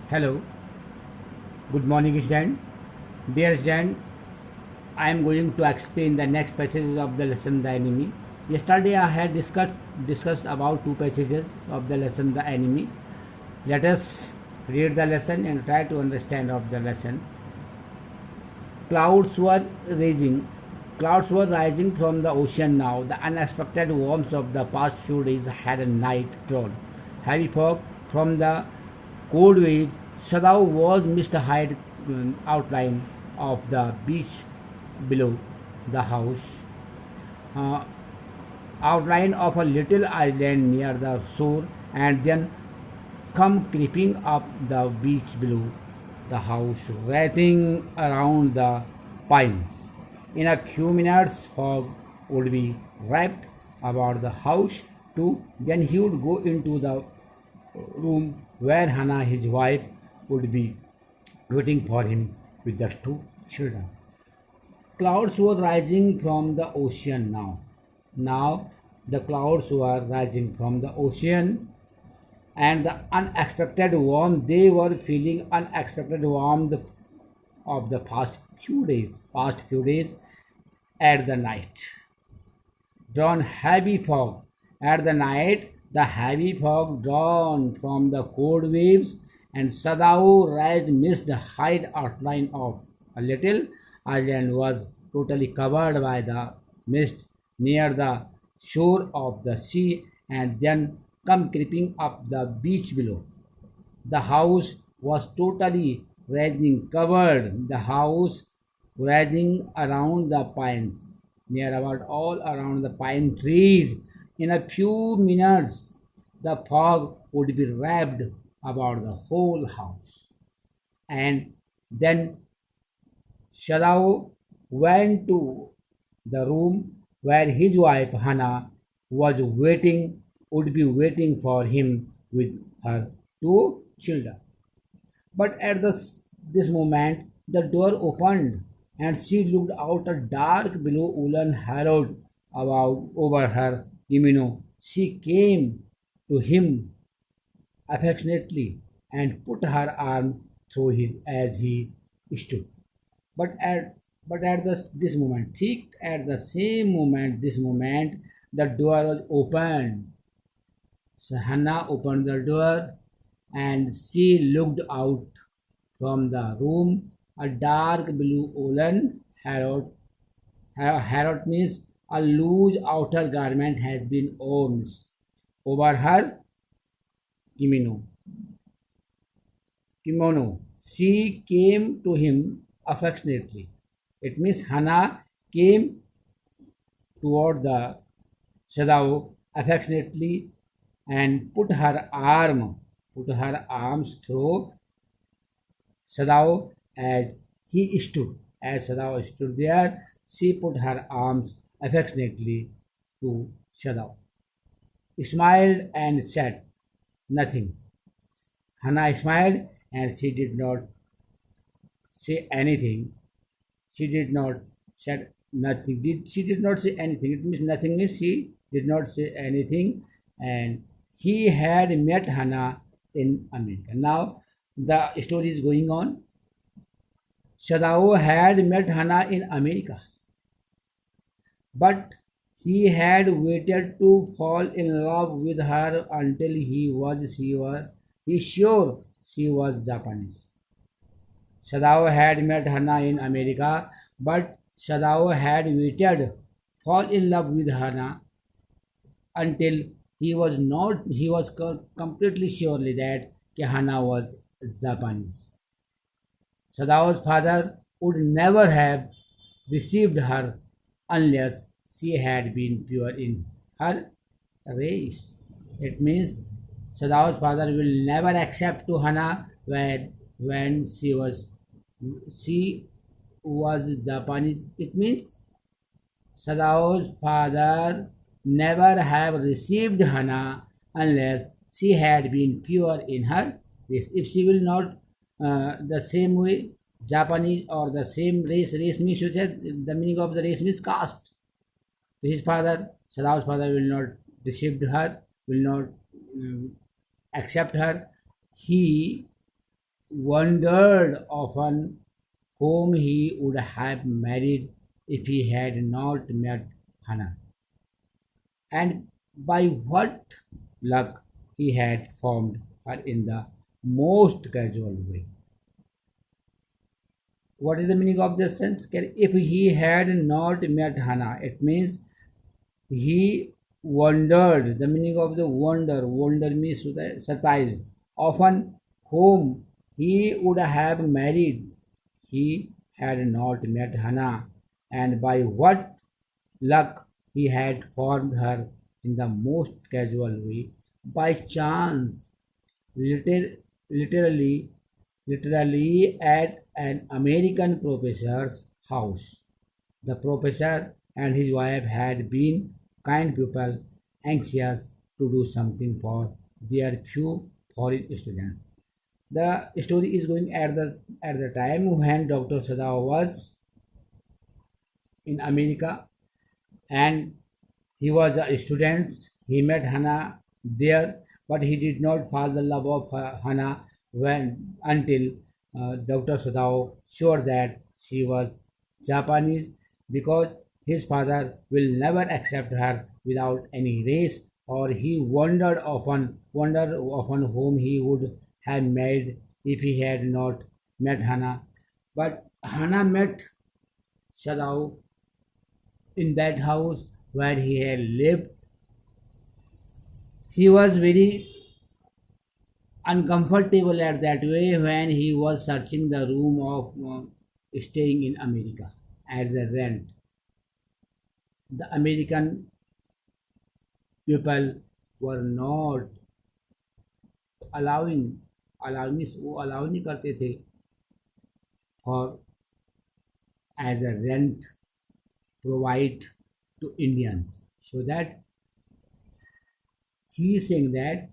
Hello, good morning, student. Dear student, I am going to explain the next passages of the lesson The Enemy. Yesterday I had discussed about two passages of the lesson The Enemy. Let us read the lesson and try to understand of the lesson. Clouds were rising. Clouds were rising from the ocean now. The unexpected warmth of the past few days had a night drawn. Heavy fog from the cold waves. Shadow was missed the hide outline of the beach below the house. Uh, Outline of a little island near the shore, and then come creeping up the beach below the house, wraithing around the pines. In a few minutes, fog would be wrapped about the house too. Then he would go into the room where Hannah, his wife, would be waiting for him with the two children. Clouds were rising from the ocean now. Now the clouds were rising from the ocean, and the unexpected warmth they were feeling unexpected warmth of the past few days at the night drawn heavy fog at the night, the heavy fog drawn from the cold waves, and Sadao raised missed the hide outline of a little island was totally covered by the mist near the shore of the sea, and then come creeping up the beach below. The house was totally raging, covered the house raging around the pines, near about all around the pine trees. In a few minutes, the fog would be wrapped about the whole house. And then Shalao went to the room where his wife Hannah was waiting, would be waiting for him with her two children. But at this moment, the door opened and she looked out a dark blue woolen harrowed about over her kimono. She came to him affectionately and put her arm through his as he stood. But this moment, thick at the same moment, this moment, the door was opened. So Hannah opened the door and she looked out from the room. A dark blue woolen harrod. Harrod means a loose outer garment has been worn over her kimono. Kimono. She came to him affectionately. It means Hannah came toward the Sadao affectionately and put her arms through Sadao as he stood. As Sadao stood there, she put her arms affectionately to Sadao, smiled and said nothing. Hannah smiled and she did not say anything. She did not said nothing. She did not say anything. It means nothing means she did not say anything, and he had met Hannah in America. Now the story is going on. Shadao had met Hannah in America, but he had waited to fall in love with her until he sure she was Japanese. Sadao had met Hannah in America, but Sadao had waited fall in love with Hannah until he was completely surely that Hannah was Japanese. Sadao's father would never have received her unless she had been pure in her race. It means Sadao's father will never accept to Hannah when she was Japanese. It means Sadao's father never have received Hannah unless she had been pure in her race. If she will not the same way Japanese or the same race means you said the meaning of the race means caste. So his father, Sadao's father will not receive her, will not accept her. He wondered often whom he would have married if he had not met Hannah, and by what luck he had found her in the most casual way. What is the meaning of this sentence? If he had not met Hannah, it means he wondered. The meaning of the wonder means surprise. Often, whom he would have married, he had not met Hannah, and by what luck he had formed her in the most casual way, by chance, liter- literally, literally at an American professor's house. The professor and his wife had been kind people, anxious to do something for their few foreign students. The story is going at the time when Dr. Sadao was in America and he was a student. He met Hannah there, but he did not fall the love of Hannah when until Dr. Sadao sure that she was Japanese because his father will never accept her without any race, or he wondered often whom he would have married if he had not met Hannah. But Hannah met Sadao in that house where he had lived. He was very uncomfortable at that way when he was searching the room of staying in America as a rent. The American people were not allowing allowing वो allow नहीं करते थे for as a rent provide to Indians. So that he is saying that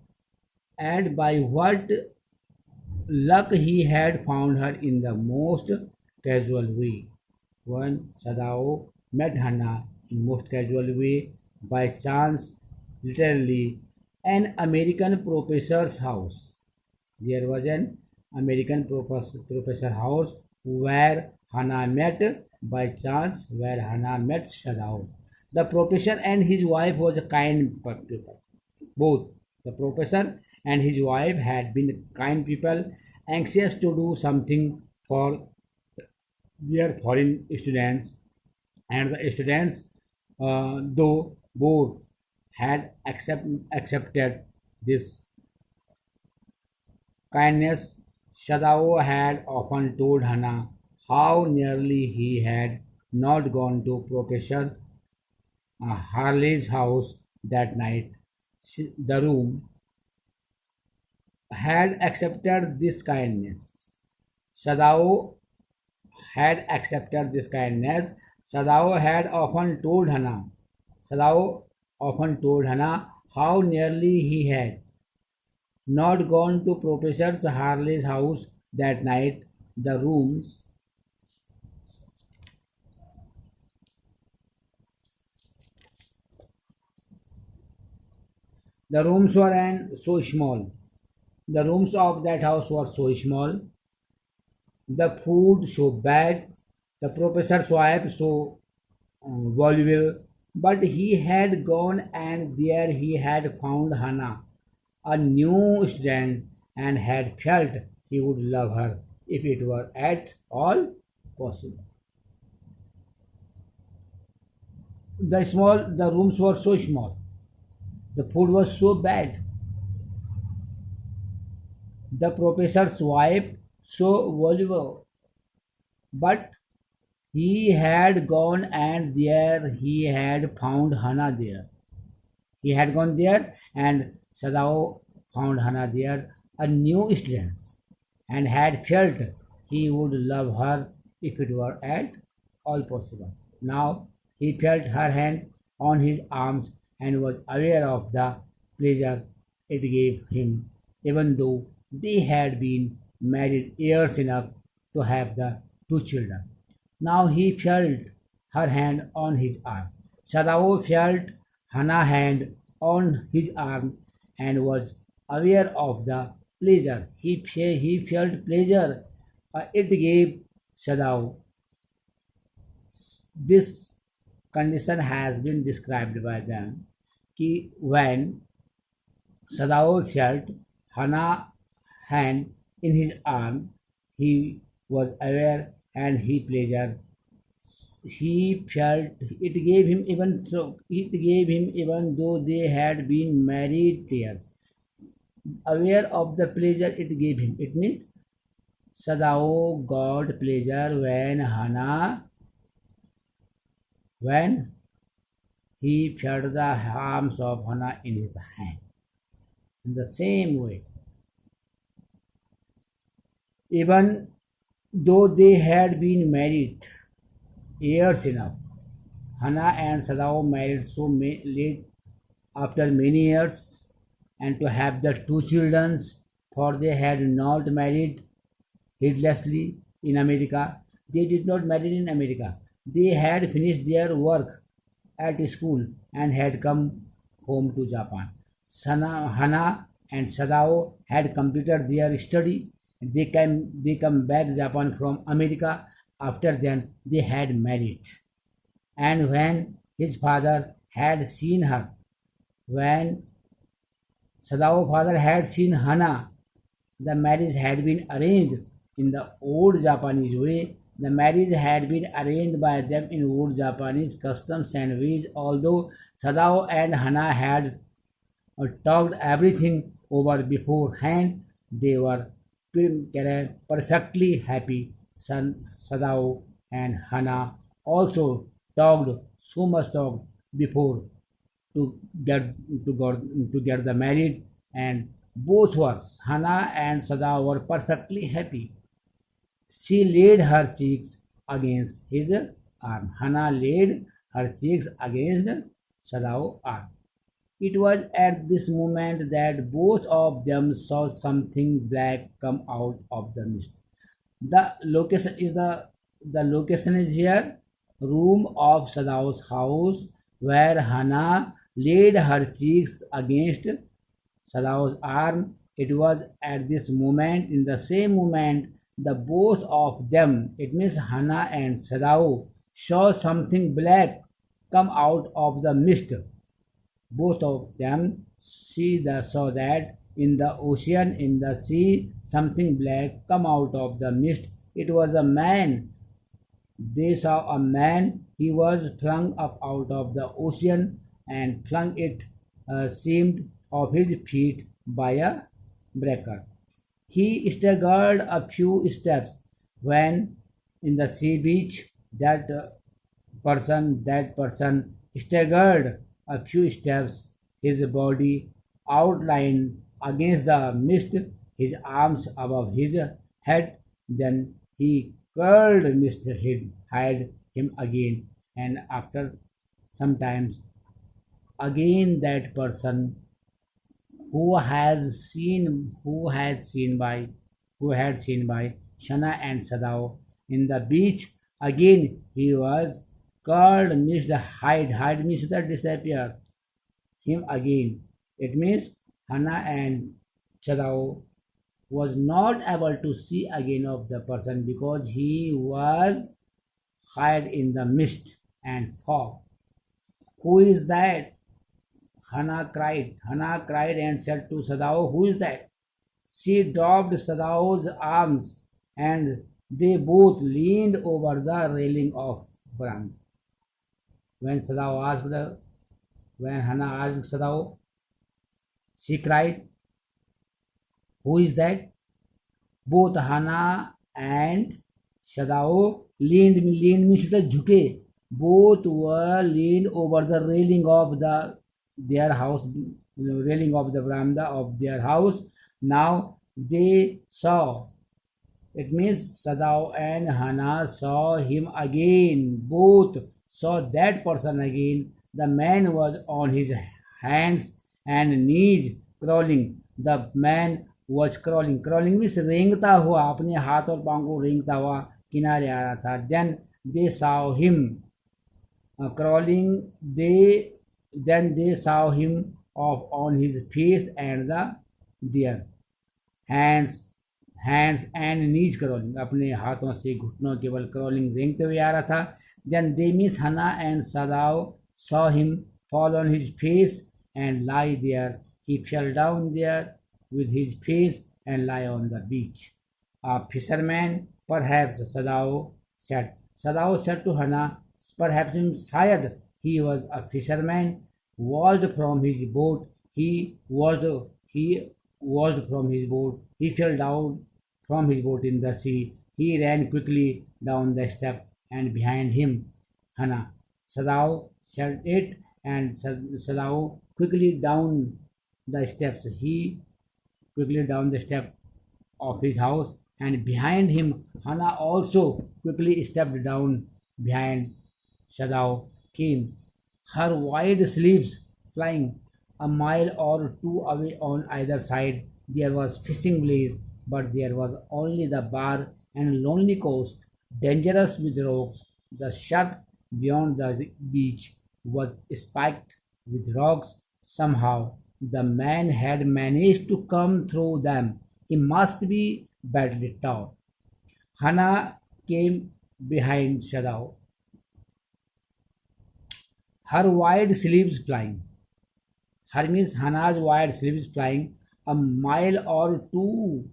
and by what luck he had found her in the most casual way. When Sadao met Hannah in most casual way by chance, literally, an American professor's house. There was an American professor house where Hannah met by chance, where Hannah met Sadao. The professor and his wife was a kind people. Both the professor and his wife had been kind people, anxious to do something for their foreign students, and the students, though both had accepted this kindness. Shadao had often told Hannah how nearly he had not gone to Professor Harley's house that night. The room had accepted this kindness. Sadao had accepted this kindness. Sadao had often told Hannah. Sadao often told Hannah how nearly he had not gone to Professor Harley's house that night. The rooms, the rooms were so small. The rooms of that house were so small. The food so bad. The professor's wife so voluble. But he had gone and there he had found Hannah, a new student, and had felt he would love her if it were at all possible. The rooms were so small. The food was so bad. The professor's wife so voluble. But he had gone and there he had found Hannah there. He had gone there and Sadao found Hannah there, a new student, and had felt he would love her if it were at all possible. Now he felt her hand on his arms and was aware of the pleasure it gave him, even though they had been married years enough to have the two children. Now he felt her hand on his arm. Sadao felt Hannah's hand on his arm and was aware of the pleasure. He felt pleasure. It gave Sadao. This condition has been described by them. Ki when Sadao felt Hana's hand in his arm, he was aware and he pleasure. He felt it gave him even though they had been married pairs. Aware of the pleasure it gave him. It means Sadao got pleasure when he felt the arms of Hana in his hand. In the same way, even though they had been married years enough, Hana and Sadao married late after many years and to have the two children, for they had not married heedlessly in America. They did not marry in America. They had finished their work at school and had come home to Japan. Hana and Sadao had completed their study. They come back Japan from America. After then, they had married. And when his father had seen her, when Sadao father had seen Hana, the marriage had been arranged in the old Japanese way. The marriage had been arranged by them in old Japanese customs and ways. Although Sadao and Hana had talked everything over beforehand, they were perfectly happy. Sadao and Hana also talked so much talked before to get to get the married, and both were Hana and Sada were perfectly happy. She laid her cheeks against his arm. Hana laid her cheeks against Sadao's arm. It was at this moment that both of them saw something black come out of the mist. The location is here, room of Sadao's house, where Hana laid her cheeks against Sadao's arm. It was at this moment, in the same moment, the both of them, it means Hana and Sadao, saw something black come out of the mist. Both of them saw that in the ocean, in the sea, something black come out of the mist. It was a man. They saw a man. He was flung up out of the ocean and flung it seemed of his feet by a breaker. He staggered a few steps when in the sea beach. That person staggered a few steps, his body outlined against the mist, his arms above his head. Then he curled mist hid him again, and after sometimes again that person who had seen by Shana and Sadao in the beach. Again he was called missed hide means that disappear him again. It means Hana and Sadao was not able to see again of the person because he was hid in the mist and fog. Who is that? Hana cried. Hana cried and said to Sadao, who is that? She dropped Sadao's arms and they both leaned over the railing of veranda. When Hana asked Sadao, she cried, who is that? Both Hana and Sadao leaned means the jhuke. Both were leaned over the railing of their house, railing of the veranda of their house. Now they saw. It means Sadao and Hana saw him again. Both saw that person again. The man was on his hands and knees crawling. The man was crawling. Crawling means रेंगता हुआ, अपने हाथ और पांव को रेंगता हुआ किनारे आ रहा था. Then they saw him crawling. Then they saw him on his face and their hands hands and knees crawling, अपने हाथों से घुटनों के बल क्रॉलिंग रेंगते हुए आ रहा था. देन दे मिस हना and Sadao saw him fall on his face and lie there. He fell down there with his face and lie on the beach. A fisherman, perhaps, Sadao said. Sadao said to Hannah, perhaps shayad he was a fisherman, washed from his boat. He washed from his boat. He fell down from his boat in the sea. He ran quickly down the step and behind him Hannah. Sadao said it, and Sadao quickly down the steps. He quickly down the step of his house, and behind him Hannah also quickly stepped down behind. Sadao came, her wide sleeves flying. A mile or two away on either side there was fishing village, but there was only the bar and lonely coast, dangerous with rocks. The sharp beyond the beach was spiked with rocks. Somehow the man had managed to come through them. He must be badly tall. Hannah came behind Shadow, her wide sleeves flying. Her means Hannah's wide sleeves flying. A mile or two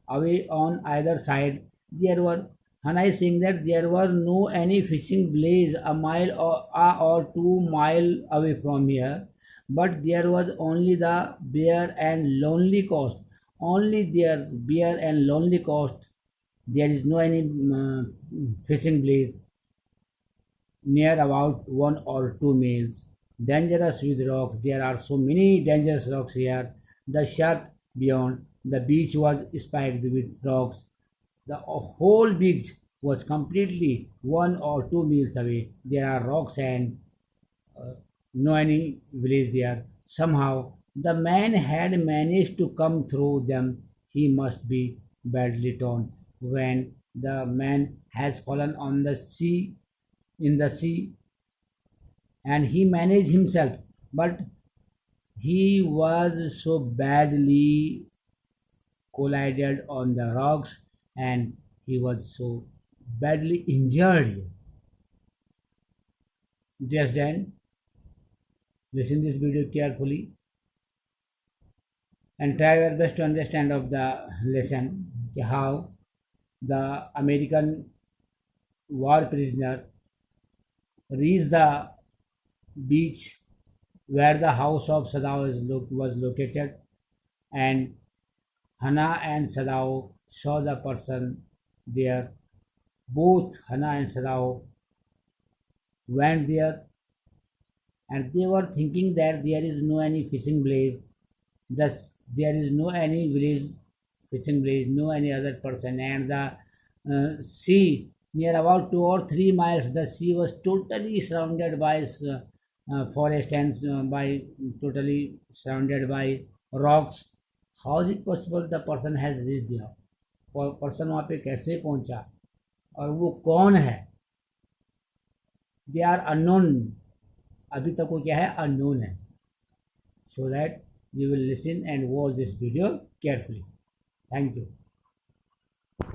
away on either side there were, Hannah is saying that there were no any fishing village a mile or 2 mile away from here, but there was only the bare and lonely coast. Only there bare and lonely coast. There is no any fishing village near about 1 or 2 miles. Dangerous with rocks. There are so many dangerous rocks here. The sharp beyond the beach was spiked with rocks. The whole beach was completely 1 or 2 miles away. There are rocks and no any village there. Somehow the man had managed to come through them. He must be badly torn. When the man has fallen on the sea, in the sea, and he managed himself, but he was so badly collided on the rocks and he was so badly injured. Just then, listen this video carefully and try your best to understand of the lesson how the American war prisoner reached the beach where the house of Sadao was located, and Hannah and Sadao saw the person there. Both Hannah and Sadao went there and they were thinking that there is no any fishing village, thus there is no any village fishing village, no any other person, and the sea near about 2 or 3 miles, the sea was totally surrounded by forest and by totally surrounded by rocks. How is it possible the person has reached there? और person वहाँ पे कैसे पहुँचा और वो कौन है? They are unknown, अभी तक वो क्या है? अननोन है. So that you will listen and watch this video carefully. Thank you.